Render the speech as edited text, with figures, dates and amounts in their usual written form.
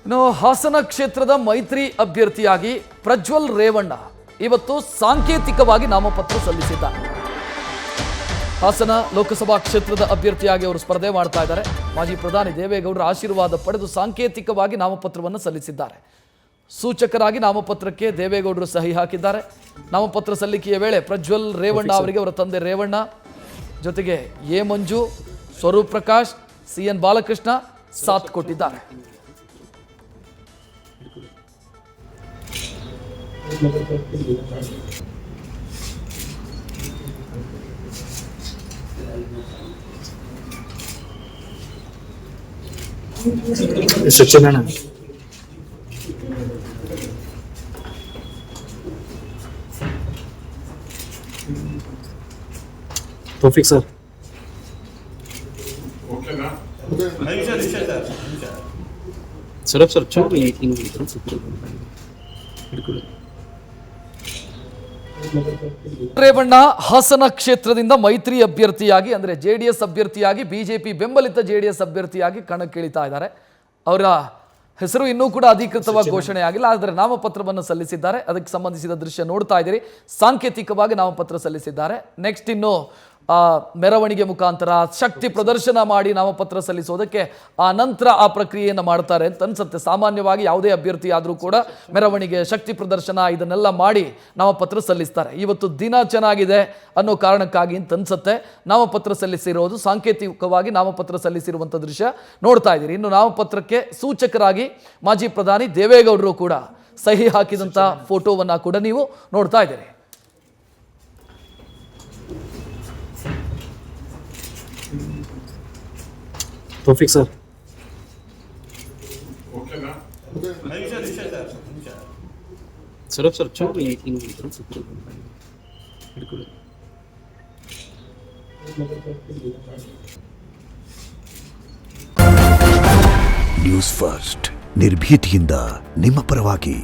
ಇನ್ನು ಹಾಸನ ಕ್ಷೇತ್ರದ ಮೈತ್ರಿ ಅಭ್ಯರ್ಥಿಯಾಗಿ ಪ್ರಜ್ವಲ್ ರೇವಣ್ಣ ಇವತ್ತು ಸಾಂಕೇತಿಕವಾಗಿ ನಾಮಪತ್ರ ಸಲ್ಲಿಸಿದ್ದಾರೆ. ಹಾಸನ ಲೋಕಸಭಾ ಕ್ಷೇತ್ರದ ಅಭ್ಯರ್ಥಿಯಾಗಿ ಅವರು ಸ್ಪರ್ಧೆ ಮಾಡ್ತಾ ಇದ್ದಾರೆ. ಮಾಜಿ ಪ್ರಧಾನಿ ದೇವೇಗೌಡರ ಆಶೀರ್ವಾದ ಪಡೆದು ಸಾಂಕೇತಿಕವಾಗಿ ನಾಮಪತ್ರವನ್ನು ಸಲ್ಲಿಸಿದ್ದಾರೆ. ಸೂಚಕರಾಗಿ ನಾಮಪತ್ರಕ್ಕೆ ದೇವೇಗೌಡರು ಸಹಿ ಹಾಕಿದ್ದಾರೆ. ನಾಮಪತ್ರ ಸಲ್ಲಿಕೆಯ ವೇಳೆ ಪ್ರಜ್ವಲ್ ರೇವಣ್ಣ ಅವರಿಗೆ ಅವರ ತಂದೆ ರೇವಣ್ಣ ಜೊತೆಗೆ ಎ ಮಂಜು, ಸ್ವರೂಪ್ ಪ್ರಕಾಶ್, ಸಿಎನ್ ಬಾಲಕೃಷ್ಣ ಸಾಥ್ ಕೊಟ್ಟಿದ್ದಾರೆ. ಸಚಿನ್ तौफिक सर सर चूड़ी ರೇವಣ್ಣ ಹಾಸನ ಕ್ಷೇತ್ರದಿಂದ ಮೈತ್ರಿ ಅಭ್ಯರ್ಥಿಯಾಗಿ ಅಂದರೆ ಜೆಡಿಎಸ್ ಅಭ್ಯರ್ಥಿಯಾಗಿ ಬಿಜೆಪಿ ಬೆಂಬಲಿತ ಜೆಡಿಎಸ್ ಅಭ್ಯರ್ಥಿಯಾಗಿ ಕಣಕ್ಕಿಳಿತಾ ಇದ್ದಾರೆ. ಅವರ ಹೆಸರು ಇನ್ನೂ ಕೂಡ ಅಧಿಕೃತವಾಗಿ ಘೋಷಣೆ ಆಗಿಲ್ಲ, ಆದರೆ ನಾಮಪತ್ರವನ್ನು ಸಲ್ಲಿಸಿದ್ದಾರೆ. ಅದಕ್ಕೆ ಸಂಬಂಧಿಸಿದ ದೃಶ್ಯ ನೋಡ್ತಾ ಇದ್ದೀರಿ. ಸಾಂಕೇತಿಕವಾಗಿ ನಾಮಪತ್ರ ಸಲ್ಲಿಸಿದ್ದಾರೆ. ನೆಕ್ಸ್ಟ್ ಇನ್ನು ಮೆರವಣಿಗೆ ಮುಖಾಂತರ ಶಕ್ತಿ ಪ್ರದರ್ಶನ ಮಾಡಿ ನಾಮಪತ್ರ ಸಲ್ಲಿಸೋದಕ್ಕೆ ಆ ನಂತರ ಆ ಪ್ರಕ್ರಿಯೆಯನ್ನು ಮಾಡ್ತಾರೆ ಅಂತ ಅನ್ಸುತ್ತೆ. ಸಾಮಾನ್ಯವಾಗಿ ಯಾವುದೇ ಅಭ್ಯರ್ಥಿ ಆದರೂ ಕೂಡ ಮೆರವಣಿಗೆ, ಶಕ್ತಿ ಪ್ರದರ್ಶನ ಇದನ್ನೆಲ್ಲ ಮಾಡಿ ನಾಮಪತ್ರ ಸಲ್ಲಿಸ್ತಾರೆ. ಇವತ್ತು ದಿನ ಚೆನ್ನಾಗಿದೆ ಅನ್ನೋ ಕಾರಣಕ್ಕಾಗಿ ಅಂತ ಅನ್ಸುತ್ತೆ ನಾಮಪತ್ರ ಸಲ್ಲಿಸಿರೋದು. ಸಾಂಕೇತಿಕವಾಗಿ ನಾಮಪತ್ರ ಸಲ್ಲಿಸಿರುವಂಥ ದೃಶ್ಯ ನೋಡ್ತಾ ಇದ್ದೀರಿ. ಇನ್ನು ನಾಮಪತ್ರಕ್ಕೆ ಸೂಚಕರಾಗಿ ಮಾಜಿ ಪ್ರಧಾನಿ ದೇವೇಗೌಡರು ಕೂಡ ಸಹಿ ಹಾಕಿದಂಥ ಫೋಟೋವನ್ನು ಕೂಡ ನೀವು ನೋಡ್ತಾ ಇದ್ದೀರಿ. तौफिक सर सर चूड़ी ನ್ಯೂಸ್ ಫಸ್ಟ್ ನಿರ್ಭೀತಿಯಿಂದ ನಿಮ್ಮ ಪರವಾಗಿ.